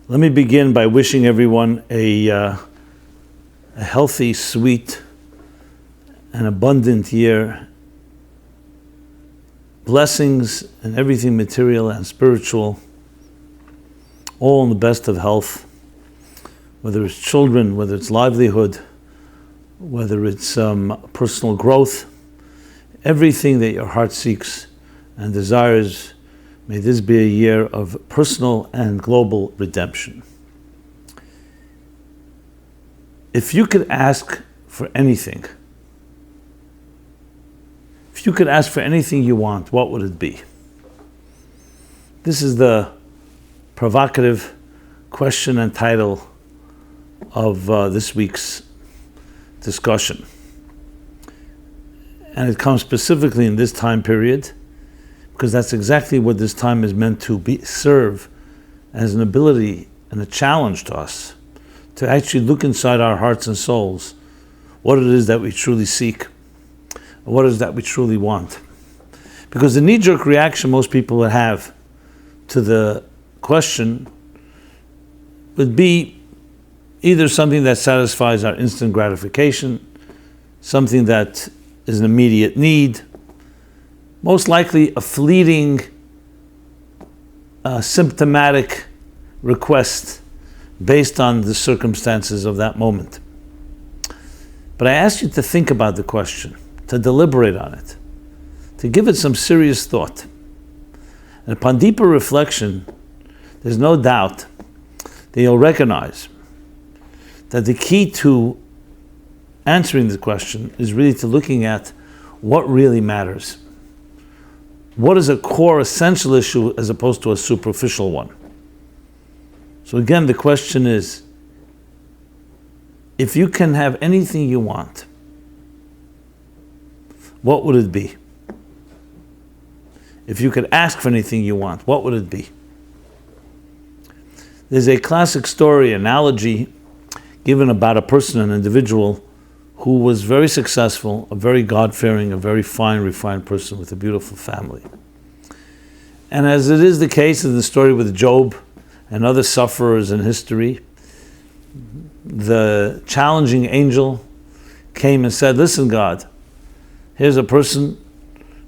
Let me begin by wishing everyone a healthy, sweet, and abundant year. Blessings and everything material and spiritual, all in the best of health, whether it's children, whether it's livelihood, whether it's personal growth, everything that your heart seeks and desires. May this be a year of personal and global redemption. If you could ask for anything, you want, what would it be? This is the provocative question and title of this week's discussion. And it comes specifically in this time period, because that's exactly what this time is meant to serve as an ability and a challenge to us, to actually look inside our hearts and souls, what it is that we truly seek, what it is that we truly want. Because the knee-jerk reaction most people would have to the question would be either something that satisfies our instant gratification, something that is an immediate need, most likely a fleeting, symptomatic request based on the circumstances of that moment. But I ask you to think about the question, to deliberate on it, to give it some serious thought. And upon deeper reflection, there's no doubt that you'll recognize that the key to answering the question is really to looking at what really matters. What is a core essential issue as opposed to a superficial one? So again, the question is, if you can have anything you want, what would it be? If you could ask for anything you want, what would it be? There's a classic story, analogy, given about a person, an individual, who was very successful, a very God-fearing, a very fine, refined person with a beautiful family. And as it is the case in the story with Job and other sufferers in history, the challenging angel came and said, listen, God, here's a person,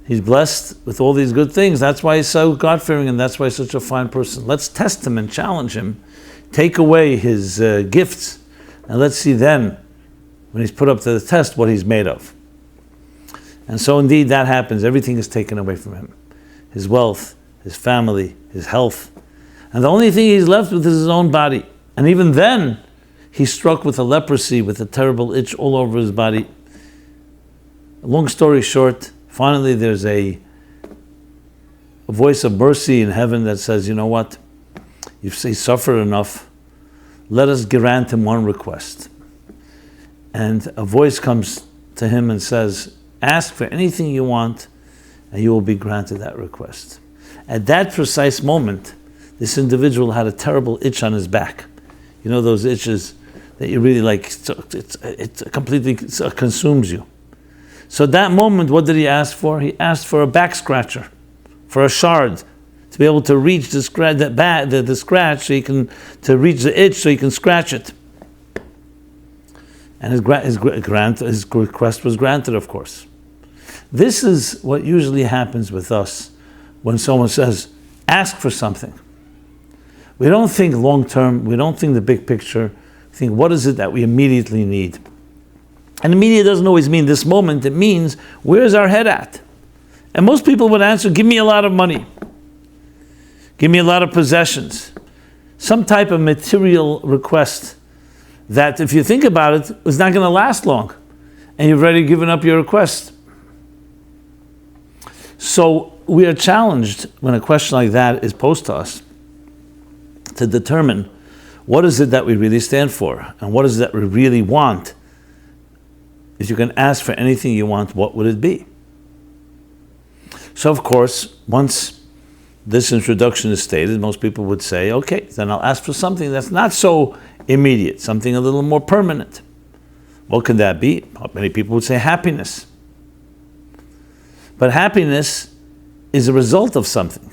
he's blessed with all these good things. That's why he's so God-fearing and that's why he's such a fine person. Let's test him and challenge him, take away his gifts, and let's see then, when he's put up to the test, what he's made of. And so indeed that happens. Everything is taken away from him. His wealth, his family, his health. And the only thing he's left with is his own body. And even then, he's struck with a leprosy, with a terrible itch all over his body. Long story short, finally there's a voice of mercy in heaven that says, you know what? You've suffered enough. Let us grant him one request. And a voice comes to him and says, ask for anything you want and you will be granted that request. At that precise moment, this individual had a terrible itch on his back. You know those itches that you really like, it completely consumes you. So at that moment, what did he ask for? He asked for a back scratcher, for a shard, to be able to reach the scratch, so he can, to reach the itch so he can scratch it. And his request was granted, of course. This is what usually happens with us when someone says, ask for something. We don't think long term, we don't think the big picture, we think what is it that we immediately need? And immediate doesn't always mean this moment, it means where's our head at? And most people would answer, give me a lot of money. Give me a lot of possessions. Some type of material request that, if you think about it, is not going to last long. And you've already given up your request. So we are challenged when a question like that is posed to us to determine what is it that we really stand for and what is it that we really want. If you can ask for anything you want, what would it be? So of course, once this introduction is stated, most people would say, okay, then I'll ask for something that's not so immediate, something a little more permanent. What could that be? Many people would say happiness. But happiness is a result of something.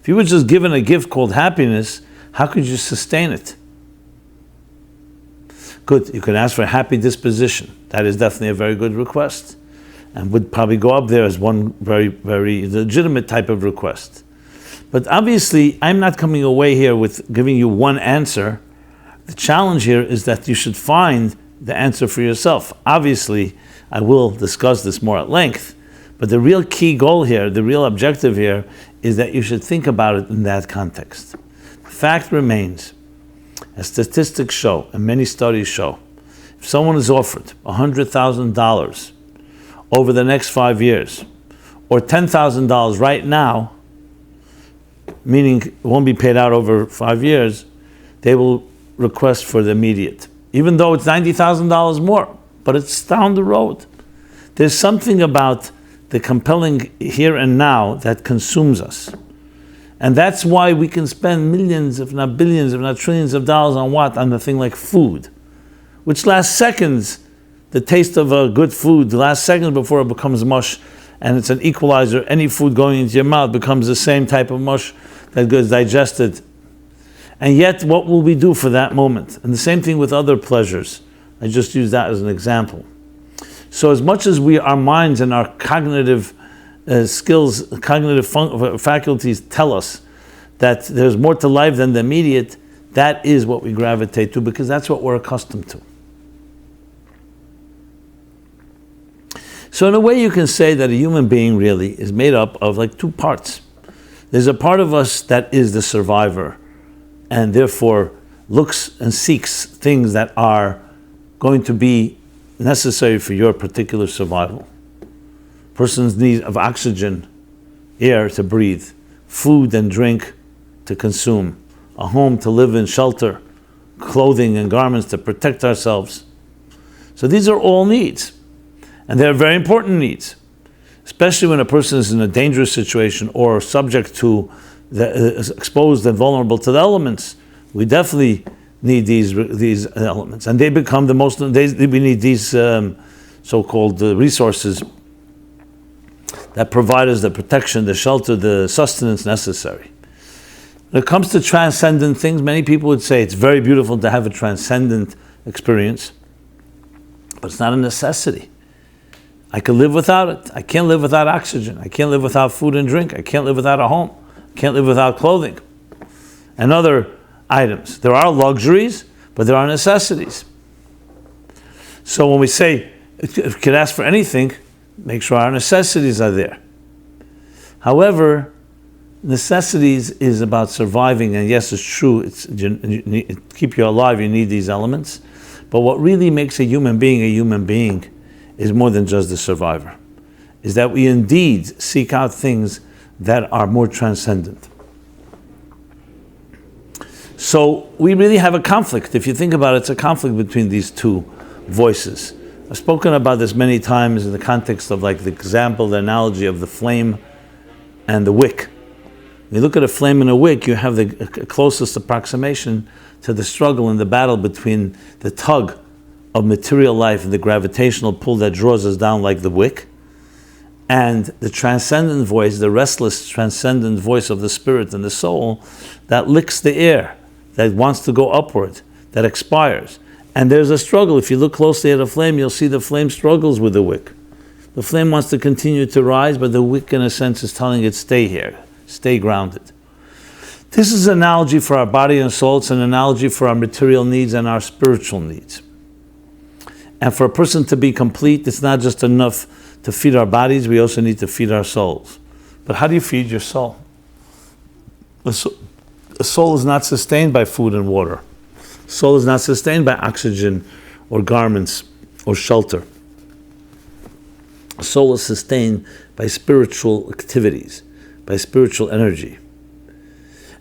If you were just given a gift called happiness, how could you sustain it? Good, you can ask for a happy disposition. That is definitely a very good request, and would probably go up there as one very, very legitimate type of request. But obviously, I'm not coming away here with giving you one answer. The challenge here is that you should find the answer for yourself. Obviously, I will discuss this more at length, but the real key goal here, the real objective here, is that you should think about it in that context. The fact remains, as statistics show, and many studies show, if someone is offered $100,000 over the next 5 years, or $10,000 right now, meaning it won't be paid out over 5 years, they will request for the immediate. Even though it's $90,000 more, but it's down the road. There's something about the compelling here and now that consumes us. And that's why we can spend millions, if not billions, if not trillions of dollars on what? On the thing like food, which lasts seconds. The taste of a good food lasts seconds before it becomes mush, and it's an equalizer. Any food going into your mouth becomes the same type of mush that gets digested. And yet, what will we do for that moment? And the same thing with other pleasures. I just use that as an example. So as much as our minds and our cognitive skills, cognitive faculties tell us that there's more to life than the immediate, that is what we gravitate to, because that's what we're accustomed to. So in a way you can say that a human being really is made up of like two parts. There's a part of us that is the survivor, and therefore looks and seeks things that are going to be necessary for your particular survival. Person's need of oxygen, air to breathe, food and drink to consume, a home to live in, shelter, clothing and garments to protect ourselves. So these are all needs, and they're very important needs, especially when a person is in a dangerous situation or subject to is exposed and vulnerable to the elements. We definitely need these elements, and they become the most. We need these so-called resources that provide us the protection, the shelter, the sustenance necessary. When it comes to transcendent things, many people would say it's very beautiful to have a transcendent experience, but it's not a necessity. I can live without it. I can't live without oxygen. I can't live without food and drink. I can't live without a home. I can't live without clothing and other items. There are luxuries, but there are necessities. So when we say, if you could ask for anything, make sure our necessities are there. However, necessities is about surviving, and yes, it's true, keep you alive, you need these elements. But what really makes a human being is more than just the survivor, is that we indeed seek out things that are more transcendent. So we really have a conflict. If you think about it, it's a conflict between these two voices. I've spoken about this many times in the context of like the example, the analogy of the flame and the wick. When you look at a flame and a wick, you have the closest approximation to the struggle and the battle between the tug of material life and the gravitational pull that draws us down like the wick, and the transcendent voice, the restless transcendent voice of the spirit and the soul that licks the air, that wants to go upward, that expires. And there's a struggle. If you look closely at a flame, you'll see the flame struggles with the wick. The flame wants to continue to rise, but the wick, in a sense, is telling it, stay here, stay grounded. This is an analogy for our body and soul. It's an analogy for our material needs and our spiritual needs. And for a person to be complete, it's not just enough to feed our bodies, we also need to feed our souls. But how do you feed your soul? A soul is not sustained by food and water. Soul is not sustained by oxygen or garments or shelter. Soul is sustained by spiritual activities, by spiritual energy.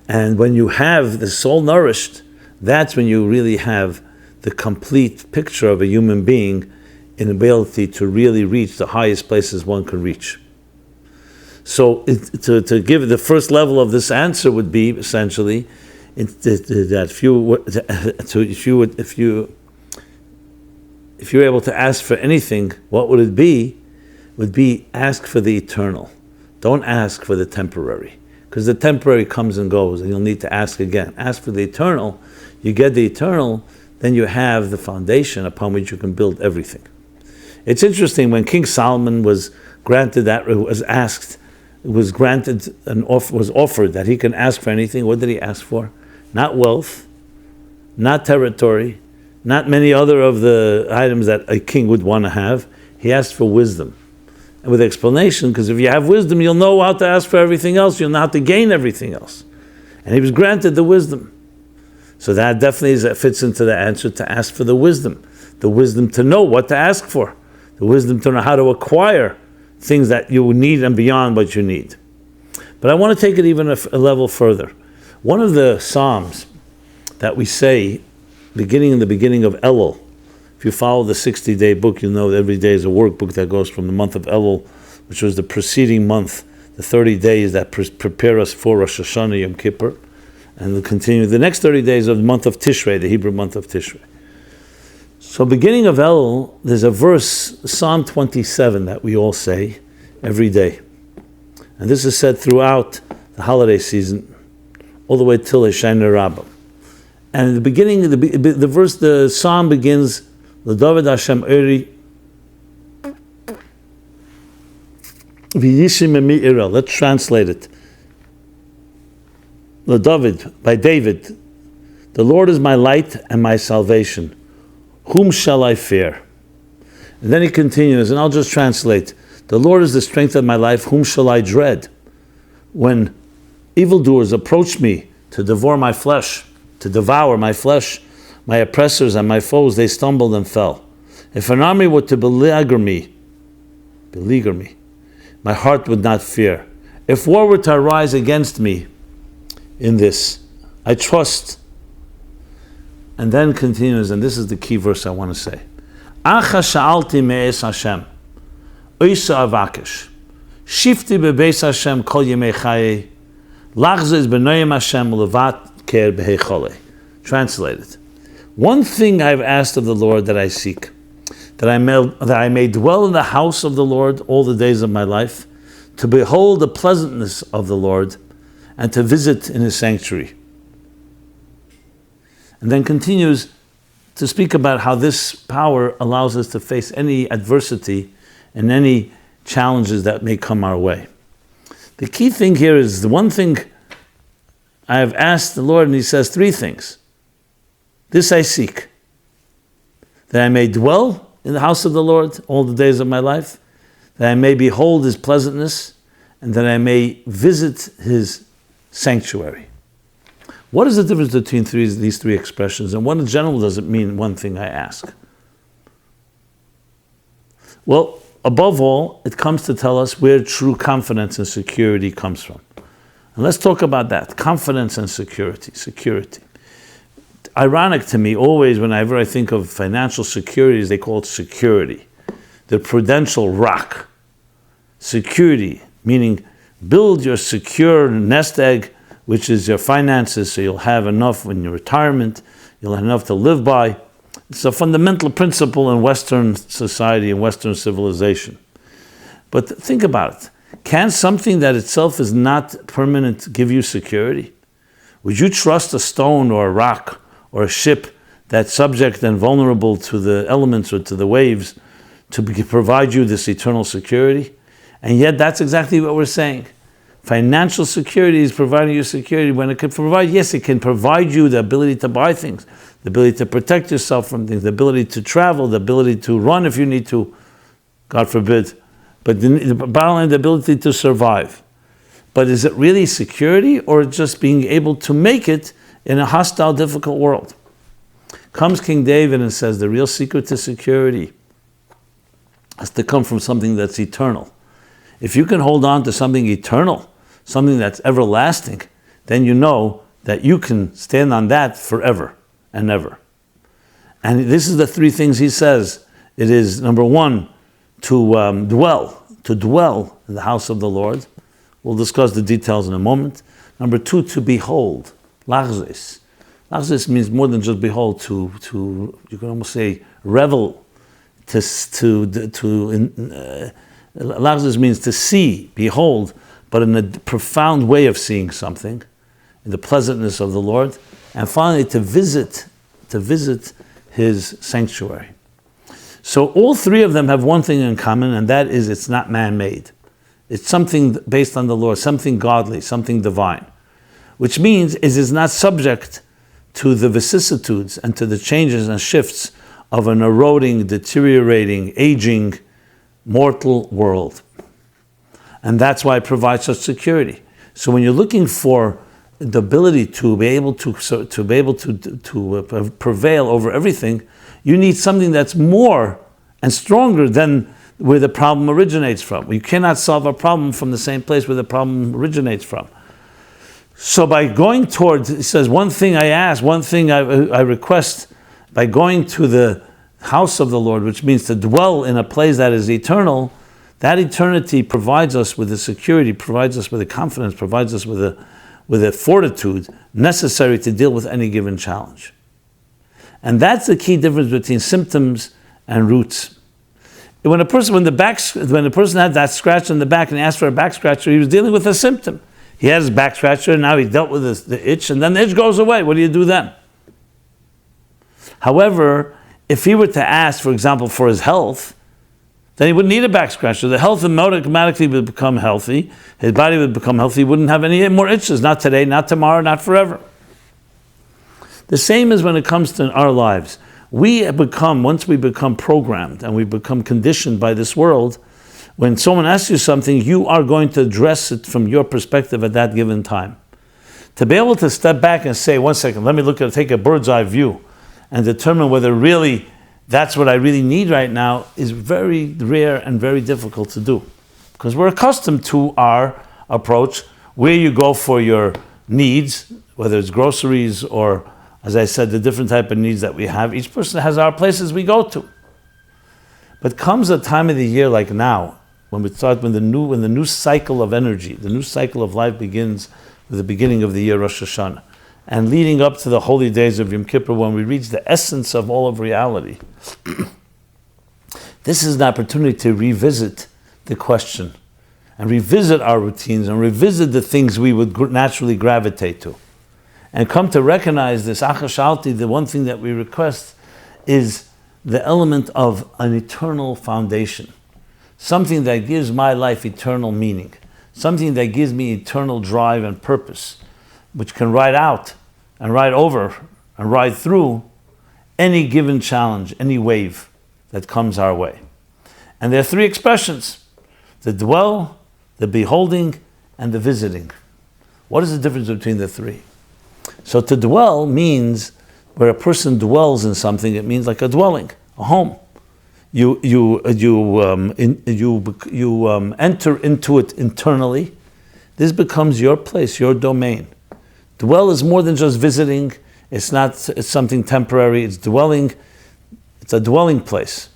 And when you have the soul nourished, that's when you really have the complete picture of a human being in ability to really reach the highest places one can reach. So to give the first level of this answer would be essentially that if you're able to ask for anything, what would it be? Would be ask for the eternal. Don't ask for the temporary. because the temporary comes and goes, and you'll need to ask again. Ask for the eternal. You get the eternal, then you have the foundation upon which you can build everything. It's interesting, when King Solomon was granted that, was offered that he can ask for anything. What did he ask for? Not wealth, not territory, not many other of the items that a king would want to have. He asked for wisdom. And with explanation, because if you have wisdom, you'll know how to ask for everything else, you'll know how to gain everything else. And he was granted the wisdom. So that definitely fits into the answer, to ask for the wisdom to know what to ask for, the wisdom to know how to acquire things that you need and beyond what you need. But I want to take it even a level further. One of the Psalms that we say, in the beginning of Elul, if you follow the 60-day book, you'll know that every day is a workbook that goes from the month of Elul, which was the preceding month, the 30 days that prepare us for Rosh Hashanah, Yom Kippur, and we'll continue the next 30 days of the month of Tishrei, the Hebrew month of Tishrei. So beginning of Elul, there's a verse, Psalm 27, that we all say every day. And this is said throughout the holiday season, all the way till Hoshana Rabbah. And in the beginning, the Psalm begins, L'David Hashem Eri, V'yishim emi ira. Let's translate it. L'David, by David, the Lord is my light and my salvation. Whom shall I fear? And then he continues, and I'll just translate. The Lord is the strength of my life. Whom shall I dread? When evildoers approach me to devour my flesh, my oppressors and my foes, they stumbled and fell. If an army were to beleaguer me, my heart would not fear. If war were to arise against me in this, I trust. And then continues, and this is the key verse I want to say. Acha sha'alti me'es Hashem, oisa avakesh, shifti bebeis Hashem kol yemei chayei, lachzes b'noyim Hashem levat ker behechole. Translated. One thing I've asked of the Lord that I seek, that I may dwell in the house of the Lord all the days of my life, to behold the pleasantness of the Lord, and to visit in his sanctuary. And then continues to speak about how this power allows us to face any adversity and any challenges that may come our way. The key thing here is the one thing I have asked the Lord, and he says three things. This I seek, that I may dwell in the house of the Lord all the days of my life, that I may behold his pleasantness, and that I may visit his sanctuary. What is the difference between these three expressions, and what in general does it mean, one thing I ask? Well, above all, it comes to tell us where true confidence and security comes from. And let's talk about that, confidence and security. Ironic to me, always whenever I think of financial securities, they call it security. The prudential rock. Security, meaning build your secure nest egg, which is your finances, so you'll have enough in your retirement, you'll have enough to live by. It's a fundamental principle in Western society and Western civilization. But think about it. Can something that itself is not permanent give you security? Would you trust a stone or a rock or a ship that's subject and vulnerable to the elements or to the waves to provide you this eternal security? And yet that's exactly what we're saying. Financial security is providing you security when it can provide, yes, it can provide you the ability to buy things, the ability to protect yourself from things, the ability to travel, the ability to run if you need to, God forbid, but the bottom line, the ability to survive. But is it really security, or just being able to make it in a hostile, difficult world? Comes King David and says the real secret to security has to come from something that's eternal. If you can hold on to something eternal, something that's everlasting, then you know that you can stand on that forever and ever. And this is the three things he says. It is, number one, to dwell in the house of the Lord. We'll discuss the details in a moment. Number two, to behold. Lachzes. Lachzes means more than just behold, to you can almost say revel, Lachzes means to see, behold, but in a profound way of seeing something, in the pleasantness of the Lord, and finally to visit his sanctuary. So all three of them have one thing in common, and that is it's not man-made. It's something based on the Lord, something godly, something divine, which means it is not subject to the vicissitudes and to the changes and shifts of an eroding, deteriorating, aging, mortal world. And that's why it provides such security. So when you're looking for the ability to be able to prevail over everything, you need something that's more and stronger than where the problem originates from. You cannot solve a problem from the same place where the problem originates from. So by going towards, it says, one thing I ask, one thing I request, by going to the house of the Lord, which means to dwell in a place that is eternal, that eternity provides us with the security, provides us with the confidence, provides us with the fortitude necessary to deal with any given challenge. And that's the key difference between symptoms and roots. When a person had that scratch on the back and he asked for a back scratcher, he was dealing with a symptom. He had his back scratcher, and now he dealt with the itch, and then the itch goes away. What do you do then? However, if he were to ask, for example, for his health, then he wouldn't need a back scratcher. The health automatically would become healthy. His body would become healthy. He wouldn't have any more itches. Not today, not tomorrow, not forever. The same is when it comes to our lives. Once we become programmed and we become conditioned by this world, when someone asks you something, you are going to address it from your perspective at that given time. To be able to step back and say, 1 second, let me take a bird's eye view and determine whether really that's what I really need right now, is very rare and very difficult to do. Because we're accustomed to our approach, where you go for your needs, whether it's groceries or, as I said, the different type of needs that we have. Each person has our places we go to. But comes a time of the year like now, when the new cycle of energy, the new cycle of life begins with the beginning of the year, Rosh Hashanah, and leading up to the holy days of Yom Kippur, when we reach the essence of all of reality. This is an opportunity to revisit the question, and revisit our routines, and revisit the things we would naturally gravitate to, and come to recognize this achashalti. The one thing that we request is the element of an eternal foundation, something that gives my life eternal meaning, something that gives me eternal drive and purpose, which can ride out and ride over and ride through any given challenge, any wave that comes our way. And there are three expressions: the dwell, the beholding, and the visiting. What is the difference between the three? So to dwell means where a person dwells in something. It means like a dwelling, a home. You enter into it internally. This becomes your place, your domain. Dwell is more than just visiting. It's something temporary. It's dwelling. It's a dwelling place.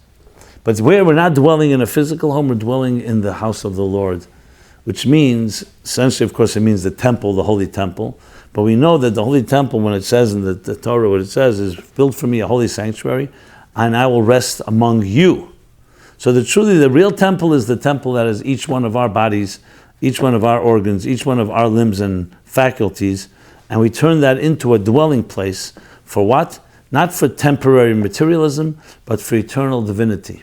But where we're not dwelling in a physical home, we're dwelling in the house of the Lord, which means, essentially, of course, it means the temple, the holy temple. But we know that the holy temple, when it says in the Torah, what it says is, build for me a holy sanctuary, and I will rest among you. So the real temple is the temple that is each one of our bodies, each one of our organs, each one of our limbs and faculties, and we turn that into a dwelling place for what? Not for temporary materialism, but for eternal divinity.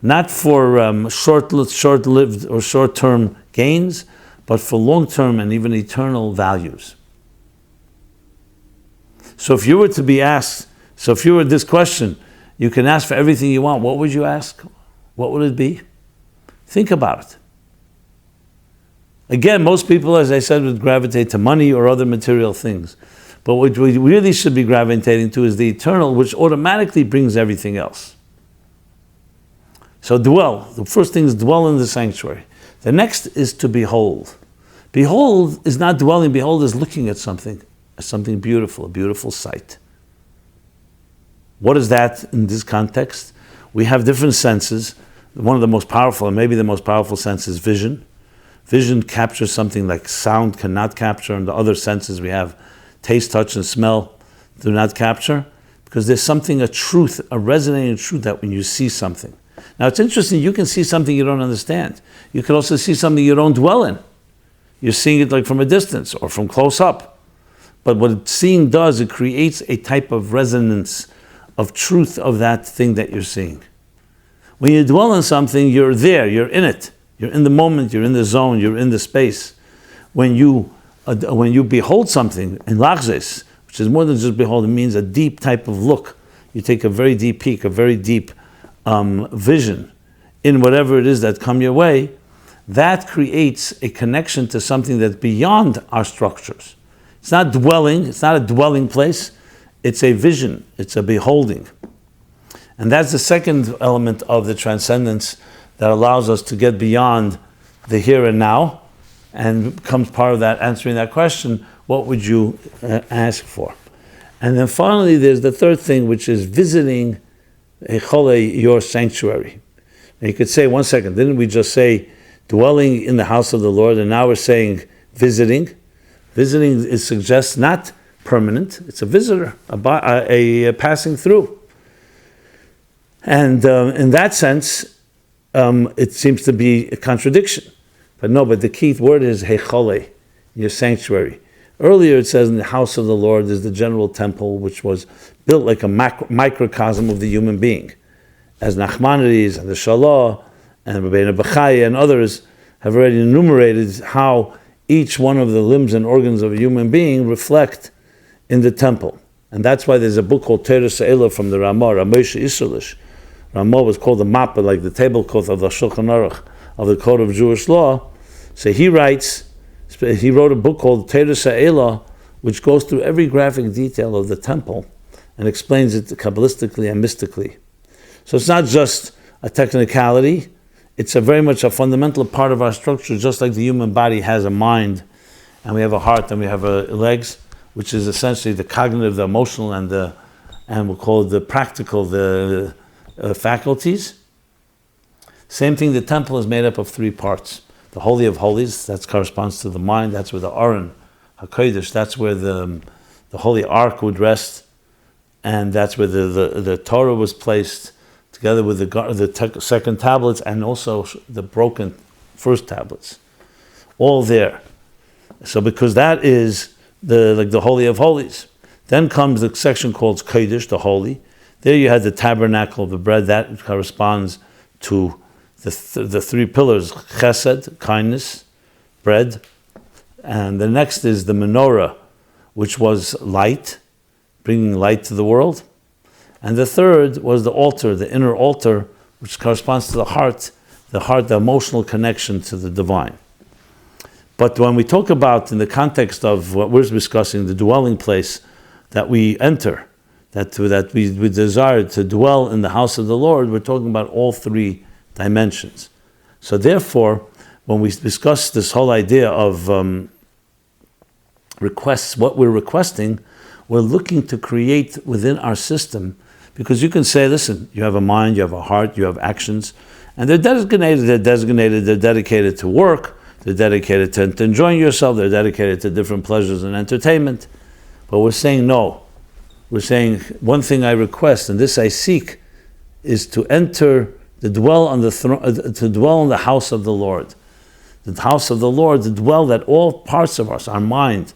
Not for short-lived or short-term gains, but for long-term and even eternal values. So if you were this question, you can ask for everything you want. What would you ask? What would it be? Think about it. Again, most people, as I said, would gravitate to money or other material things. But what we really should be gravitating to is the eternal, which automatically brings everything else. So dwell. The first thing is dwell in the sanctuary. The next is to behold. Behold is not dwelling. Behold is looking at something beautiful, a beautiful sight. What is that in this context? We have different senses. One of the most powerful, and maybe the most powerful sense, is vision. Vision captures something like sound cannot capture, and the other senses we have, taste, touch, and smell, do not capture, because there's something, a truth, a resonating truth, that when you see something, Now it's interesting, you can see something you don't understand. You can also see something you don't dwell in. You're seeing it like from a distance or from close up. But what seeing does, it creates a type of resonance of truth of that thing that you're seeing. When you dwell on something, you're there, you're in it. You're in the moment, you're in the zone, you're in the space. When you behold something in lachzes, which is more than just behold, it means a deep type of look. You take a very deep peek, a very deep vision in whatever it is that come your way. That creates a connection to something that's beyond our structures. It's not dwelling, it's not a dwelling place, it's a vision, it's a beholding. And that's the second element of the transcendence that allows us to get beyond the here and now, and becomes part of that, answering that question, what would you ask for? And then finally, there's the third thing, which is visiting your sanctuary. Now you could say, 1 second, didn't we just say dwelling in the house of the Lord, and now we're saying visiting? Visiting suggests not permanent, it's a visitor, a passing through. And in that sense, it seems to be a contradiction. But the key word is heichole, your sanctuary. Earlier it says in the house of the Lord is the general temple, which was built like a microcosm of the human being. As Nachmanides and the Shalah and Rabbeinu Bechaya and others have already enumerated how each one of the limbs and organs of a human being reflect in the temple. And that's why there's a book called Torah Se'ela from the Ramah Isserlish. Ramah was called the mappa, like the tablecloth of the Shulchan Aruch, of the Code of Jewish Law. So he wrote a book called Torah Se'ela, which goes through every graphic detail of the temple and explains it Kabbalistically and mystically. So it's not just a technicality, it's very much a fundamental part of our structure, just like the human body has a mind, and we have a heart, and we have legs, which is essentially the cognitive, the emotional, and we'll call it the practical, the faculties. Same thing, the temple is made up of 3 parts. The Holy of Holies, that corresponds to the mind, that's where the Aron HaKodesh, that's where the Holy Ark would rest, and that's where the Torah was placed, together with the second tablets, and also the broken first tablets. All there. So because that is the Holy of Holies. Then comes the section called Kodesh, the Holy. There you had the tabernacle of the bread, that corresponds to the 3 pillars, chesed, kindness, bread. And the next is the menorah, which was light, bringing light to the world. And the third was the altar, the inner altar, which corresponds to the heart, the emotional connection to the divine. But when we talk about, in the context of what we're discussing, the dwelling place that we enter, that we desire to dwell in the house of the Lord, we're talking about all 3 dimensions. So therefore, when we discuss this whole idea of requests, what we're requesting, we're looking to create within our system, because you can say, listen, you have a mind, you have a heart, you have actions, and they're dedicated to work, they're dedicated to enjoying yourself, they're dedicated to different pleasures and entertainment. But we're saying no. We're saying, one thing I request, and this I seek, is to enter, to dwell on the house of the Lord. The house of the Lord, to dwell that all parts of us, our mind,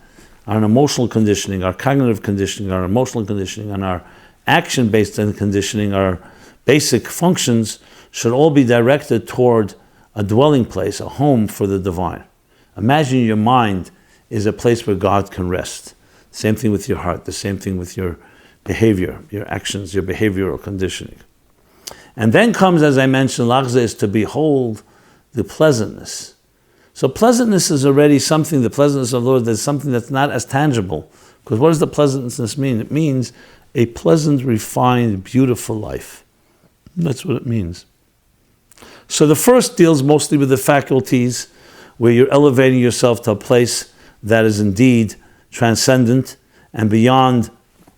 our emotional conditioning, our cognitive conditioning, our emotional conditioning, and our action-based conditioning, our basic functions, should all be directed toward a dwelling place, a home for the divine. Imagine your mind is a place where God can rest. Same thing with your heart, the same thing with your behavior, your actions, your behavioral conditioning. And then comes, as I mentioned, lachze is to behold the pleasantness. So pleasantness is already something, the pleasantness of the Lord, is something that's not as tangible. Because what does the pleasantness mean? It means a pleasant, refined, beautiful life. That's what it means. So the first deals mostly with the faculties, where you're elevating yourself to a place that is indeed transcendent and beyond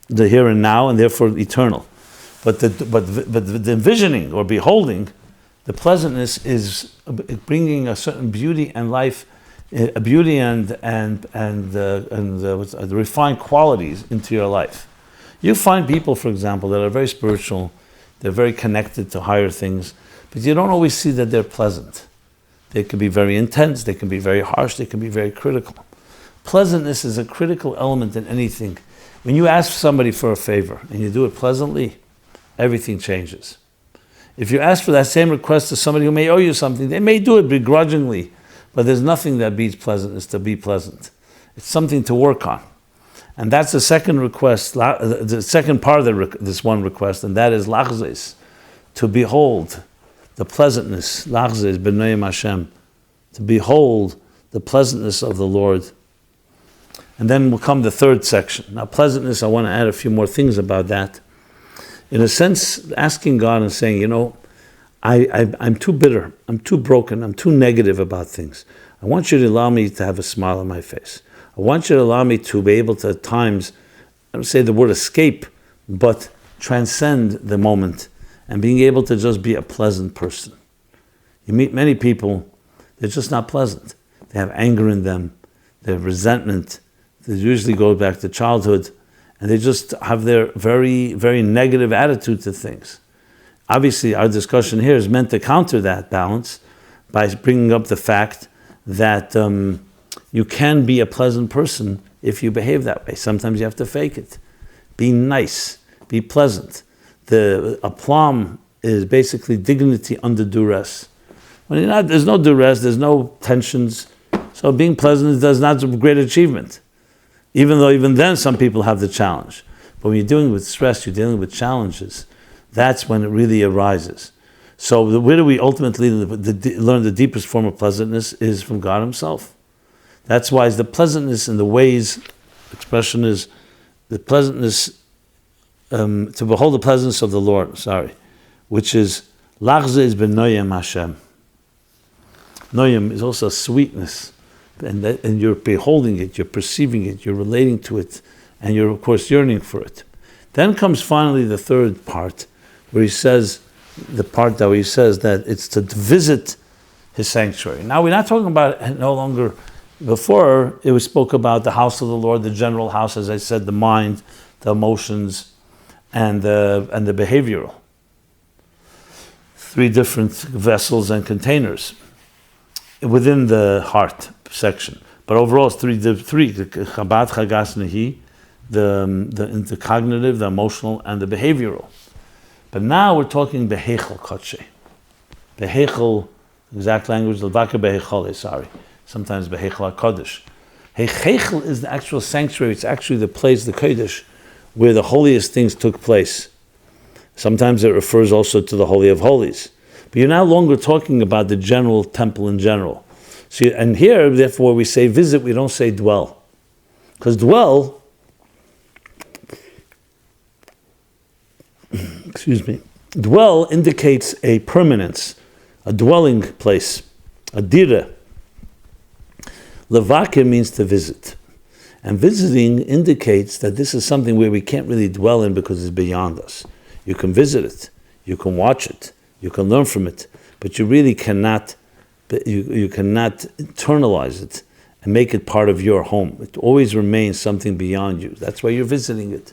the here and now, and therefore eternal. But the envisioning or beholding, the pleasantness is bringing a certain beauty and life, a beauty and the refined qualities into your life. You find people, for example, that are very spiritual, They're very connected to higher things, but you don't always see that they're pleasant. They can be very intense, they can be very harsh, they can be very critical. Pleasantness is a critical element in anything. When you ask somebody for a favor and you do it pleasantly, everything changes. If you ask for that same request to somebody who may owe you something, they may do it begrudgingly, but there's nothing that beats pleasantness to be pleasant. It's something to work on. And that's the second request, the second part of this one request, and that is lachzes, to behold the pleasantness, lachzes b'nayim Hashem, to behold the pleasantness of the Lord. And then will come the third section. Now, pleasantness, I want to add a few more things about that. In a sense, asking God and saying, I'm too bitter, I'm too broken, I'm too negative about things. I want you to allow me to have a smile on my face. I want you to allow me to be able to, at times, I don't say the word escape, but transcend the moment and being able to just be a pleasant person. You meet many people, they're just not pleasant. They have anger in them, they have resentment. They usually go back to childhood, and they just have their very, very negative attitude to things. Obviously, our discussion here is meant to counter that balance by bringing up the fact that you can be a pleasant person if you behave that way. Sometimes you have to fake it. Be nice, be pleasant. The aplomb is basically dignity under duress. When you're not, there's no duress, there's no tensions. So being pleasant is not a great achievement. Even though even then some people have the challenge. But when you're dealing with stress, you're dealing with challenges, that's when it really arises. So where do we ultimately learn the deepest form of pleasantness is from God himself. That's why the pleasantness in the ways, expression is the pleasantness, to behold the pleasantness of the Lord, which is lachzes b'noyim Hashem. Noyim is also sweetness. And you're beholding it, you're perceiving it, you're relating to it, and you're, of course, yearning for it. Then comes finally the third part, where he says, that it's to visit his sanctuary. Now, we're not talking about, no longer, before, it was spoke about the house of the Lord, the general house, as I said, the mind, the emotions, and the behavioral. Three different vessels and containers within the heart section, but overall it's three: Chabad, Chagas, Nehi, the cognitive, the emotional, and the behavioral. But now we're talking behechel kodshe, behechel, exact language, levaka behechole. Sometimes behechel hakodesh. Hechel is the actual sanctuary. It's actually the place, the kodesh, where the holiest things took place. Sometimes it refers also to the holy of holies. But you're no longer talking about the general temple in general. So, and here, therefore, we say visit, we don't say dwell. Because dwell, dwell indicates a permanence, a dwelling place, a dira. Levake means to visit. And visiting indicates that this is something where we can't really dwell in because it's beyond us. You can visit it, you can watch it, you can learn from it, but you really cannot. You cannot internalize it and make it part of your home. It always remains something beyond you. That's why you're visiting it.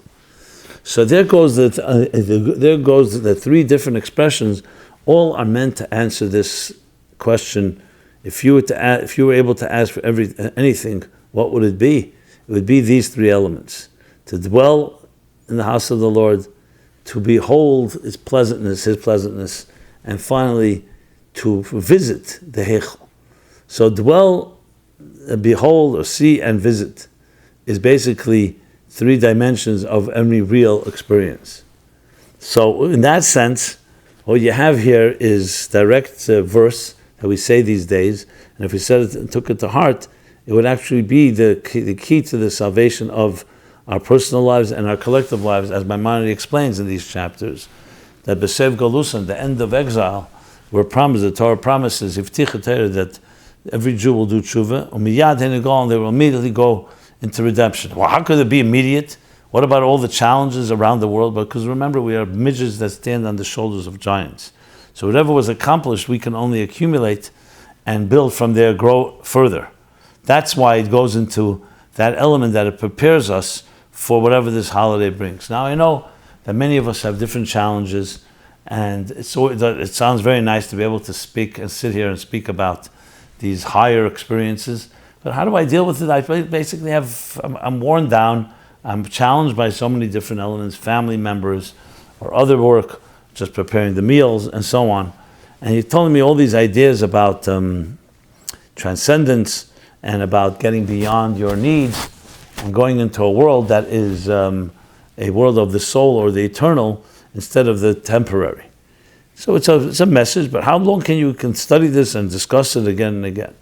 So there goes the three different expressions. All are meant to answer this question. If you were able to ask for anything, what would it be? It would be these three elements: to dwell in the house of the Lord, to behold His pleasantness, and finally, to visit the Heichel. So dwell, behold, or see, and visit is basically three dimensions of any real experience. So in that sense, what you have here is direct verse that we say these days, and if we said it and took it to heart, it would actually be the key to the salvation of our personal lives and our collective lives, as Maimonides explains in these chapters, that Besev Galusan, the end of exile, we're promised, the Torah promises, that every Jew will do tshuva, and they will immediately go into redemption. Well, how could it be immediate? What about all the challenges around the world? Because remember, we are midgets that stand on the shoulders of giants. So whatever was accomplished, we can only accumulate and build from there, grow further. That's why it goes into that element that it prepares us for whatever this holiday brings. Now I know that many of us have different challenges, And it sounds very nice to be able to speak and sit here and speak about these higher experiences. But how do I deal with it? I basically I'm worn down. I'm challenged by so many different elements, family members or other work, just preparing the meals and so on. And he's telling me all these ideas about transcendence and about getting beyond your needs and going into a world that is a world of the soul or the eternal instead of the temporary. So it's a message, but how long can you study this and discuss it again and again?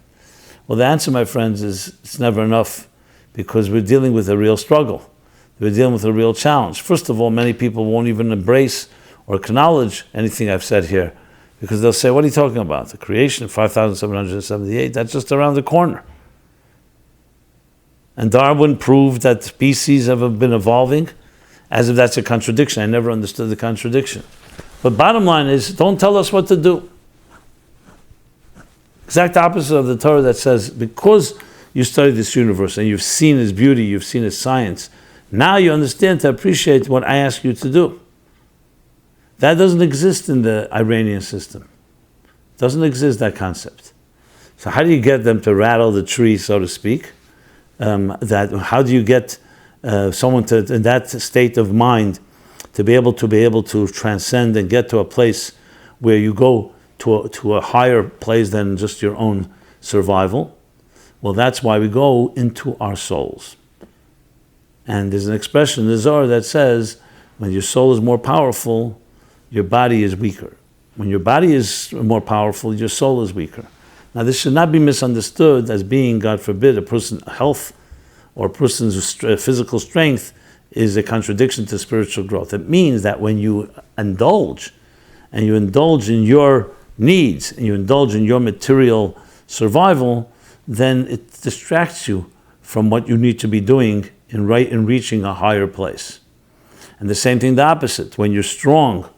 Well, the answer, my friends, is it's never enough, because we're dealing with a real struggle. We're dealing with a real challenge. First of all, many people won't even embrace or acknowledge anything I've said here, because they'll say, what are you talking about? The creation of 5,778, that's just around the corner. And Darwin proved that species have been evolving, as if that's a contradiction. I never understood the contradiction. But bottom line is, don't tell us what to do. Exact opposite of the Torah that says, because you study this universe and you've seen its beauty, you've seen its science, now you understand to appreciate what I ask you to do. That doesn't exist in the Iranian system. Doesn't exist, that concept. So how do you get them to rattle the tree, so to speak? How do you get someone in that state of mind to be able to transcend and get to a place where you go to a higher place than just your own survival? Well, that's why we go into our souls. And there's an expression in the Zohar that says, when your soul is more powerful, your body is weaker. When your body is more powerful, your soul is weaker. Now, this should not be misunderstood as being, God forbid, a person's health or a person's physical strength is a contradiction to spiritual growth. It means that when you indulge, and you indulge in your needs, and you indulge in your material survival, then it distracts you from what you need to be doing in reaching a higher place. And the same thing, the opposite. When you're strong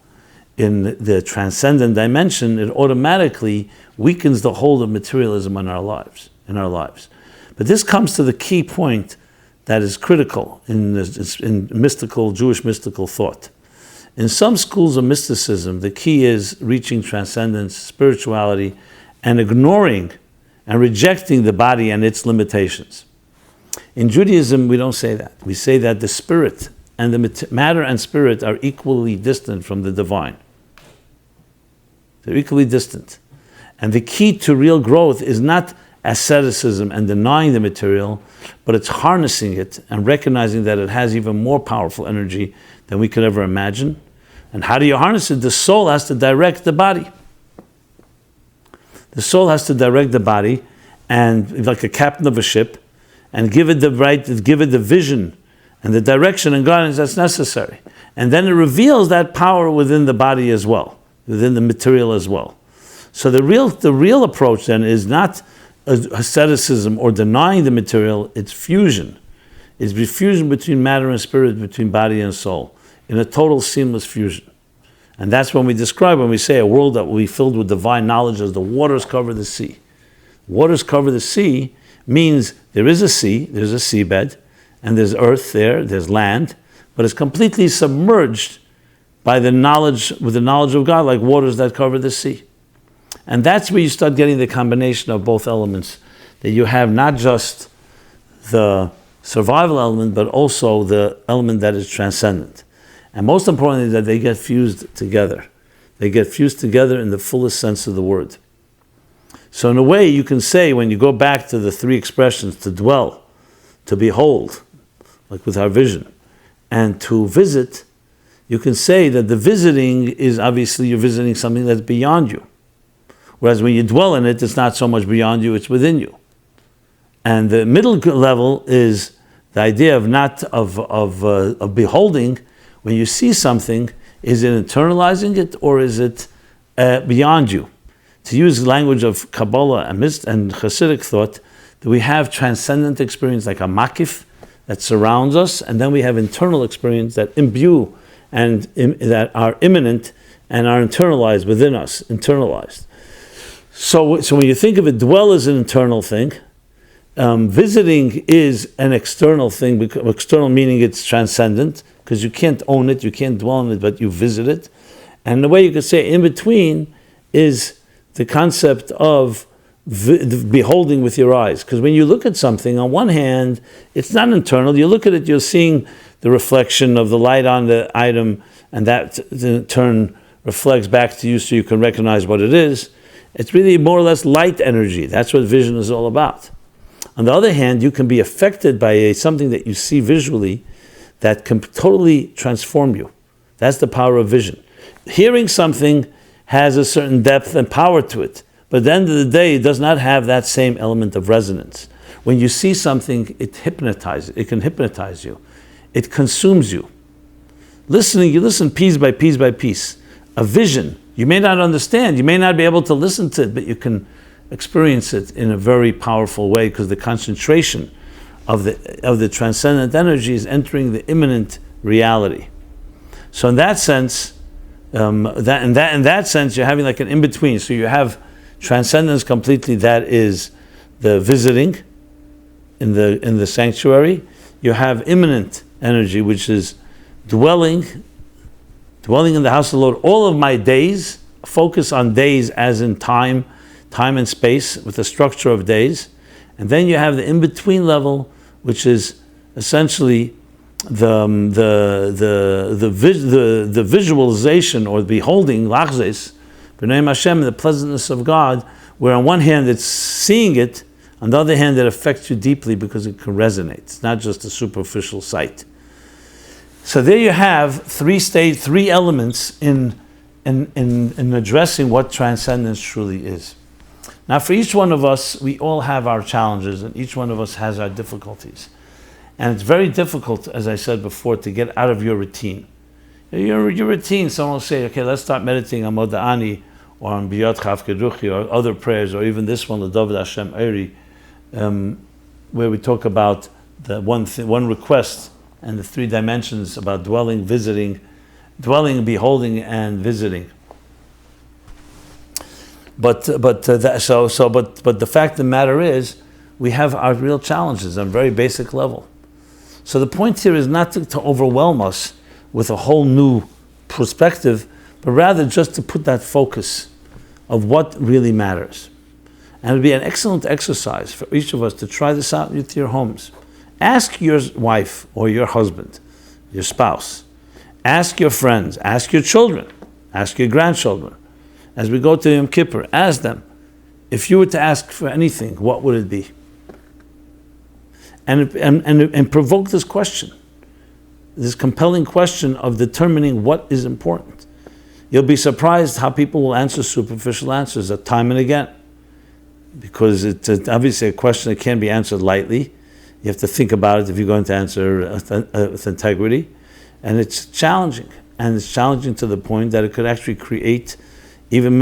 in the transcendent dimension, it automatically weakens the hold of materialism in our lives. But this comes to the key point that is critical in mystical, Jewish mystical thought. In some schools of mysticism, the key is reaching transcendence, spirituality, and ignoring and rejecting the body and its limitations. In Judaism, we don't say that. We say that the spirit and the matter and spirit are equally distant from the divine. They're equally distant. And the key to real growth is not asceticism and denying the material, but it's harnessing it and recognizing that it has even more powerful energy than we could ever imagine. And how do you harness it? The soul has to direct the body. The soul has to direct the body, and like a captain of a ship, and give it the vision and the direction and guidance that's necessary. And then it reveals that power within the body as well, within the material as well. So the real approach then is not asceticism or denying the material, it's fusion. It's the fusion between matter and spirit, between body and soul, in a total seamless fusion. And that's when we say a world that will be filled with divine knowledge as the waters cover the sea. Waters cover the sea means there is a sea, there's a seabed, and there's earth there's land, but it's completely submerged by the knowledge, with the knowledge of God, like waters that cover the sea. And that's where you start getting the combination of both elements, that you have not just the survival element, but also the element that is transcendent. And most importantly, that they get fused together. They get fused together in the fullest sense of the word. So in a way, you can say, when you go back to the three expressions, to dwell, to behold, like with our vision, and to visit, you can say that the visiting is obviously you're visiting something that's beyond you. Whereas when you dwell in it, it's not so much beyond you, it's within you. And the middle level is the idea of beholding. When you see something, is it internalizing it, or is it beyond you? To use the language of Kabbalah and Hasidic thought, that we have transcendent experience like a makif that surrounds us, and then we have internal experience that imbue and that are immanent and are internalized within us, internalized. So when you think of it, dwell is an internal thing. Visiting is an external thing, external meaning it's transcendent, because you can't own it, you can't dwell in it, but you visit it. And the way you could say in between is the concept of beholding with your eyes. Because when you look at something, on one hand, it's not internal. You look at it, you're seeing the reflection of the light on the item, and that in turn reflects back to you so you can recognize what it is. It's really more or less light energy. That's what vision is all about. On the other hand, you can be affected by something that you see visually that can totally transform you. That's the power of vision. Hearing something has a certain depth and power to it, but at the end of the day, it does not have that same element of resonance. When you see something, it can hypnotize you. It consumes you. Listening, you listen piece by piece by piece. A vision, you may not understand, you may not be able to listen to it, but you can experience it in a very powerful way because the concentration of the transcendent energy is entering the immanent reality. So in that sense, in that sense, you're having like an in-between. So you have transcendence completely, that is the visiting in the sanctuary. You have immanent energy, which is dwelling in the house of the Lord. All of my days, focus on days as in time and space with the structure of days. And then you have the in-between level, which is essentially the visualization or beholding, lachzes, b'nei Hashem, the pleasantness of God, where on one hand it's seeing it, on the other hand it affects you deeply because it can resonate. It's not just a superficial sight. So there you have three elements in addressing what transcendence truly is. Now for each one of us, we all have our challenges and each one of us has our difficulties. And it's very difficult, as I said before, to get out of your routine. Your routine, someone will say, okay, let's start meditating on Moda'ani or on Biyot Chav Keduchi or other prayers, or even this one, the David Hashem Eri, where we talk about the one request and the three dimensions about dwelling, beholding, and visiting. But the fact of the matter is, we have our real challenges on a very basic level. So the point here is not to overwhelm us with a whole new perspective, but rather just to put that focus of what really matters. And it would be an excellent exercise for each of us to try this out with your homes. Ask your wife or your husband, your spouse. Ask your friends, ask your children, ask your grandchildren. As we go to Yom Kippur, ask them, if you were to ask for anything, what would it be? And provoke this question, this compelling question of determining what is important. You'll be surprised how people will answer superficial answers time and again, because it's obviously a question that can't be answered lightly. You have to think about it if you're going to answer with integrity, and it's challenging. And it's challenging to the point that it could actually create even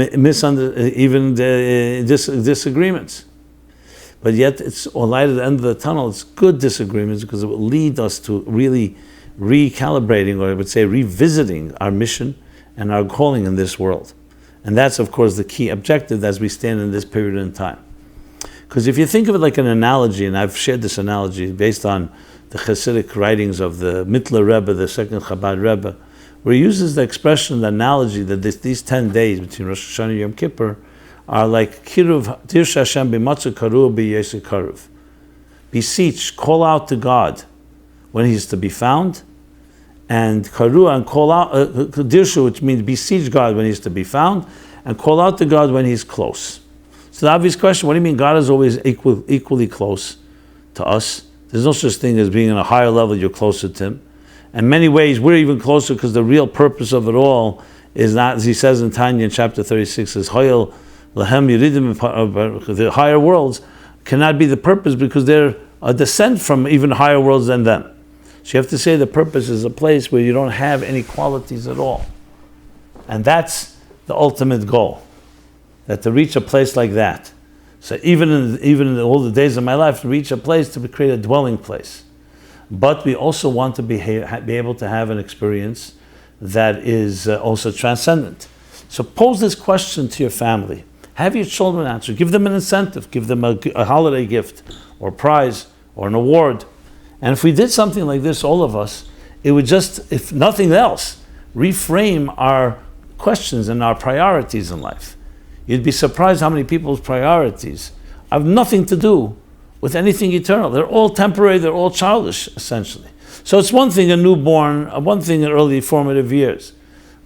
disagreements. But yet, it's a light at the end of the tunnel. It's good disagreements because it will lead us to really recalibrating, or I would say revisiting our mission and our calling in this world. And that's, of course, the key objective as we stand in this period in time. Because if you think of it like an analogy, and I've shared this analogy based on the Hasidic writings of the Mittler Rebbe, the second Chabad Rebbe, where he uses the expression, the analogy that these 10 days between Rosh Hashanah and Yom Kippur are like Kiruv, Dirsh Hashem b'matzu karuv b'yesei karuv. Beseech, call out to God when He is to be found, and karuah, and call out, Dirshu, which means beseech God when He is to be found, and call out to God when He's close. So the obvious question, what do you mean God is always equally close to us? There's no such thing as being on a higher level, you're closer to Him. In many ways, we're even closer because the real purpose of it all is not, as he says in Tanya in chapter 36, is Hoyel Lahem Yeridim, the higher worlds cannot be the purpose because they're a descent from even higher worlds than them. So you have to say the purpose is a place where you don't have any qualities at all. And that's the ultimate goal, that to reach a place like that. So even in all the days of my life, to reach a place to create a dwelling place. But we also want to be able to have an experience that is also transcendent. So pose this question to your family. Have your children answer. Give them an incentive. Give them a holiday gift or a prize or an award. And if we did something like this, all of us, it would just, if nothing else, reframe our questions and our priorities in life. You'd be surprised how many people's priorities have nothing to do with anything eternal. They're all temporary, they're all childish, essentially. So it's one thing a newborn, one thing in early formative years.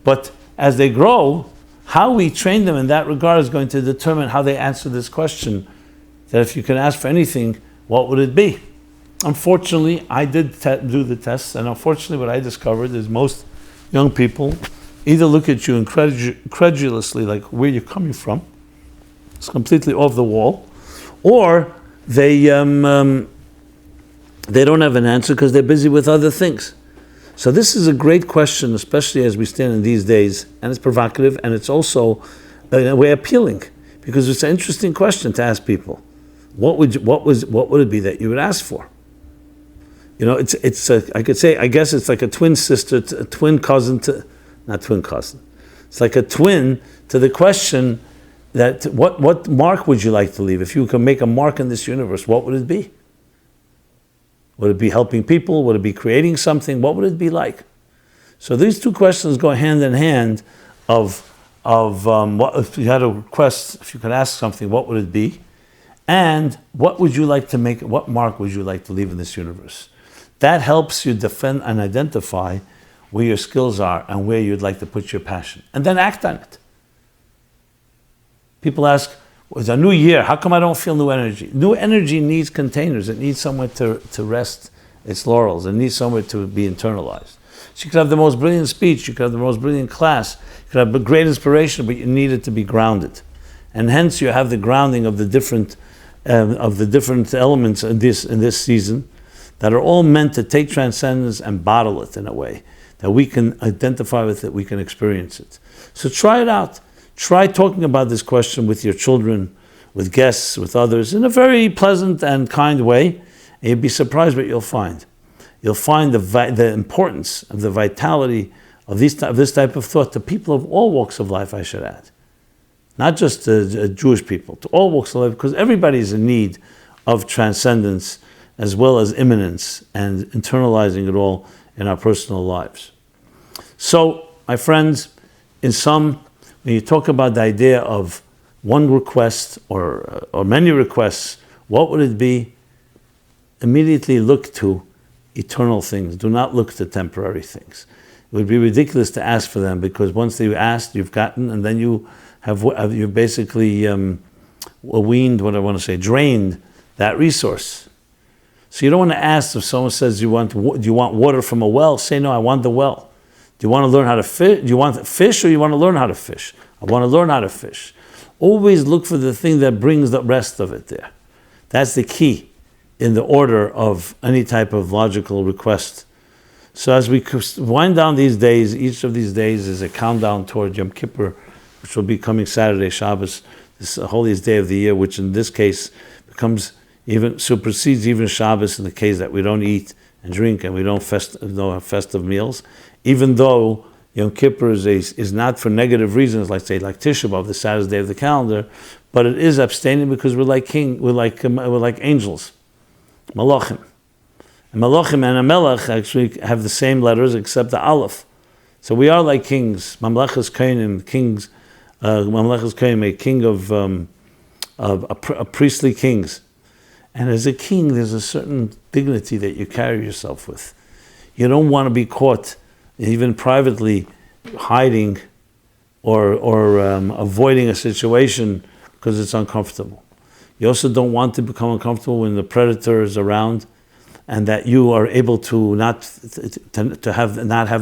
But as they grow, how we train them in that regard is going to determine how they answer this question, that if you could ask for anything, what would it be? Unfortunately, I did do the tests, and unfortunately what I discovered is most young people either look at you incredulously, like where you're coming from, it's completely off the wall, or they don't have an answer because they're busy with other things. So this is a great question, especially as we stand in these days, and it's provocative, and it's also in a way appealing, because it's an interesting question to ask people. What would it be that you would ask for? You know, I could say, I guess it's like a twin sister, a twin cousin to, not twin cousin. It's like a twin to the question that what mark would you like to leave? If you could make a mark in this universe, what would it be? Would it be helping people? Would it be creating something? What would it be like? So these two questions go hand in hand of what, if you had a request, if you could ask something, what would it be? And what would you like to make, what mark would you like to leave in this universe? That helps you defend and identify where your skills are and where you'd like to put your passion. And then act on it. People ask, well, it's a new year, how come I don't feel new energy? New energy needs containers. It needs somewhere to rest its laurels. It needs somewhere to be internalized. So you could have the most brilliant speech, you could have the most brilliant class, you could have great inspiration, but you need it to be grounded. And hence you have the grounding of the different elements in this season that are all meant to take transcendence and bottle it in a way that we can identify with it, we can experience it. So try it out. Try talking about this question with your children, with guests, with others, in a very pleasant and kind way, and you'll be surprised what you'll find. You'll find the importance of the vitality of this type of thought to people of all walks of life, I should add. Not just Jewish people, to all walks of life, because everybody is in need of transcendence as well as immanence and internalizing it all in our personal lives. So, my friends, in sum, when you talk about the idea of one request or many requests, what would it be? Immediately look to eternal things. Do not look to temporary things. It would be ridiculous to ask for them, because once you asked, you've gotten, and then you have basically drained that resource. So you don't want to ask if someone says, do you want water from a well? Say, no, I want the well. Do you want to learn how to fish? Do you want fish, or you want to learn how to fish? I want to learn how to fish. Always look for the thing that brings the rest of it there. That's the key in the order of any type of logical request. So as we wind down these days, each of these days is a countdown toward Yom Kippur, which will be coming Saturday, Shabbos, this holiest day of the year, which in this case supersedes even Shabbos in the case that we don't eat and drink and we don't have festive meals, even though Yom Kippur is not for negative reasons, like Tisha B'Av, the saddest day of the calendar, but it is abstaining because we're like angels, Malachim. And Malachim and Amelech actually have the same letters except the Aleph. So we are like kings, Mamlechas Kohanim, kings, Mamlechas Kohanim, a king of priestly kings. And as a king, there's a certain dignity that you carry yourself with. You don't want to be caught, even privately, hiding or avoiding a situation because it's uncomfortable. You also don't want to become uncomfortable when the predator is around, and that you are able to not have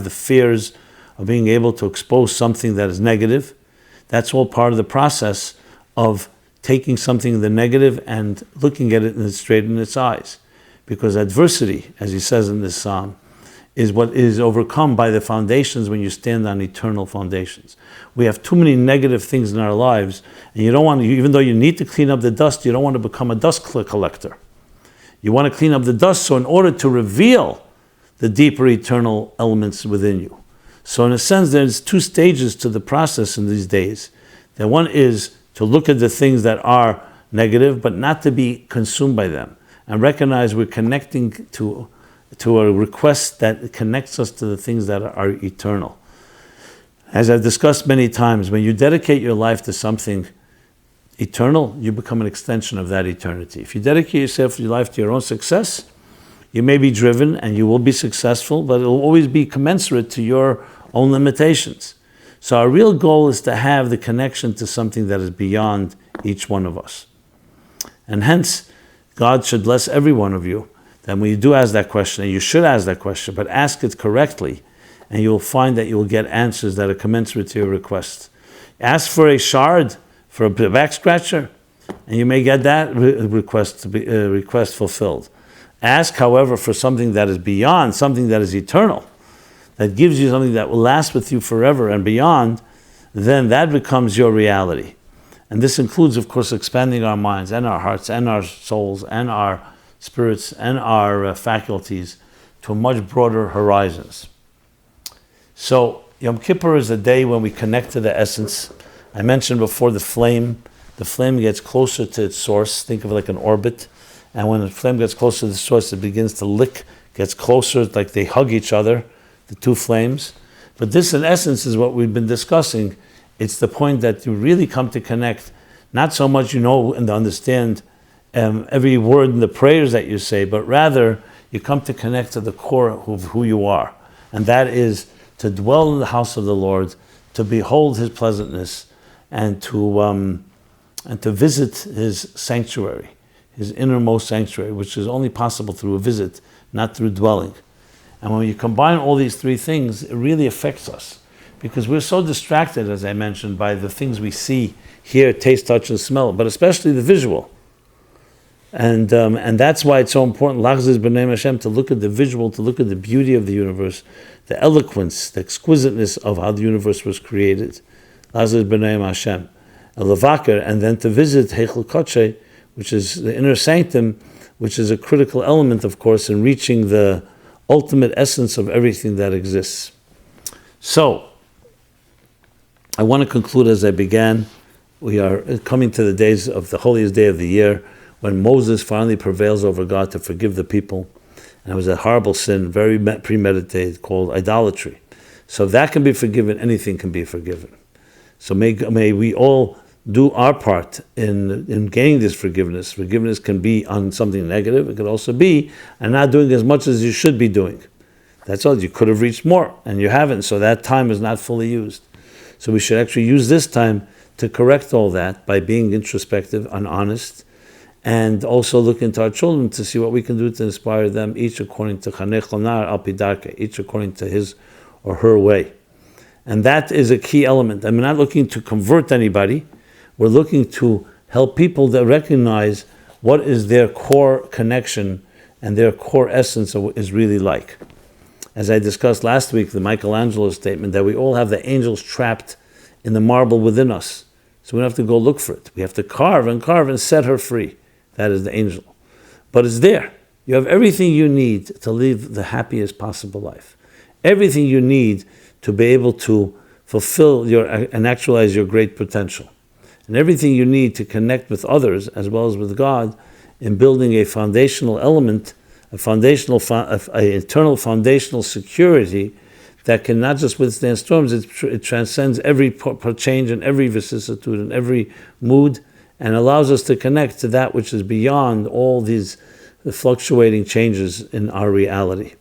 the fears of being able to expose something that is negative. That's all part of the process of taking something the negative and looking at it straight in its eyes. Because adversity, as he says in this psalm, is what is overcome by the foundations when you stand on eternal foundations. We have too many negative things in our lives, and you don't want to, even though you need to clean up the dust, you don't want to become a dust collector. You want to clean up the dust, so in order to reveal the deeper eternal elements within you. So in a sense, there's two stages to the process in these days. The one is to look at the things that are negative, but not to be consumed by them, and recognize we're connecting to a request that connects us to the things that are eternal. As I've discussed many times, when you dedicate your life to something eternal, you become an extension of that eternity. If you dedicate your life to your own success, you may be driven and you will be successful, but it will always be commensurate to your own limitations. So our real goal is to have the connection to something that is beyond each one of us. And hence, God should bless every one of you. That when you do ask that question, and you should ask that question, but ask it correctly, and you will find that you will get answers that are commensurate to your request. Ask for a shard, for a back scratcher, and you may get that request fulfilled. Ask, however, for something that is beyond, something that is eternal, that gives you something that will last with you forever and beyond, then that becomes your reality. And this includes, of course, expanding our minds and our hearts and our souls and our spirits and our faculties to much broader horizons. So Yom Kippur is a day when we connect to the essence. I mentioned before the flame. The flame gets closer to its source. Think of it like an orbit. And when the flame gets closer to the source, it begins to lick, gets closer, like they hug each other, the two flames. But this, in essence, is what we've been discussing. It's the point that you really come to connect, not so much you know and understand every word in the prayers that you say, but rather you come to connect to the core of who you are. And that is to dwell in the house of the Lord, to behold His pleasantness, and to visit His sanctuary, His innermost sanctuary, which is only possible through a visit, not through dwelling. And when you combine all these three things, it really affects us, because we're so distracted, as I mentioned, by the things we see, hear, taste, touch, and smell, but especially the visual. And that's why it's so important, Lachzis b'nei Hashem, to look at the visual, to look at the beauty of the universe, the eloquence, the exquisiteness of how the universe was created. Lachzis b'nei Hashem. Levakar, and then to visit Heichel Kodshe, which is the inner sanctum, which is a critical element, of course, in reaching the ultimate essence of everything that exists. So, I want to conclude as I began. We are coming to the days of the holiest day of the year, when Moses finally prevails over God to forgive the people. And it was a horrible sin, very premeditated, called idolatry. So if that can be forgiven, anything can be forgiven. So may we all do our part in gaining this forgiveness. Forgiveness can be on something negative. It could also be on not doing as much as you should be doing. That's all. You could have reached more, and you haven't, so that time is not fully used. So we should actually use this time to correct all that by being introspective and honest, and also look into our children to see what we can do to inspire them, each according to Chanech Lanar Al Pi Darkei, each according to his or her way. And that is a key element. I'm not looking to convert anybody. We're looking to help people that recognize what is their core connection and their core essence of what is really like. As I discussed last week, the Michelangelo statement that we all have the angels trapped in the marble within us. So we don't have to go look for it. We have to carve and set her free. That is the angel. But it's there. You have everything you need to live the happiest possible life. Everything you need to be able to fulfill and actualize your great potential. And everything you need to connect with others as well as with God in building a foundational element, an eternal foundational security that can not just withstand storms, it transcends every change and every vicissitude and every mood, and allows us to connect to that which is beyond all these fluctuating changes in our reality.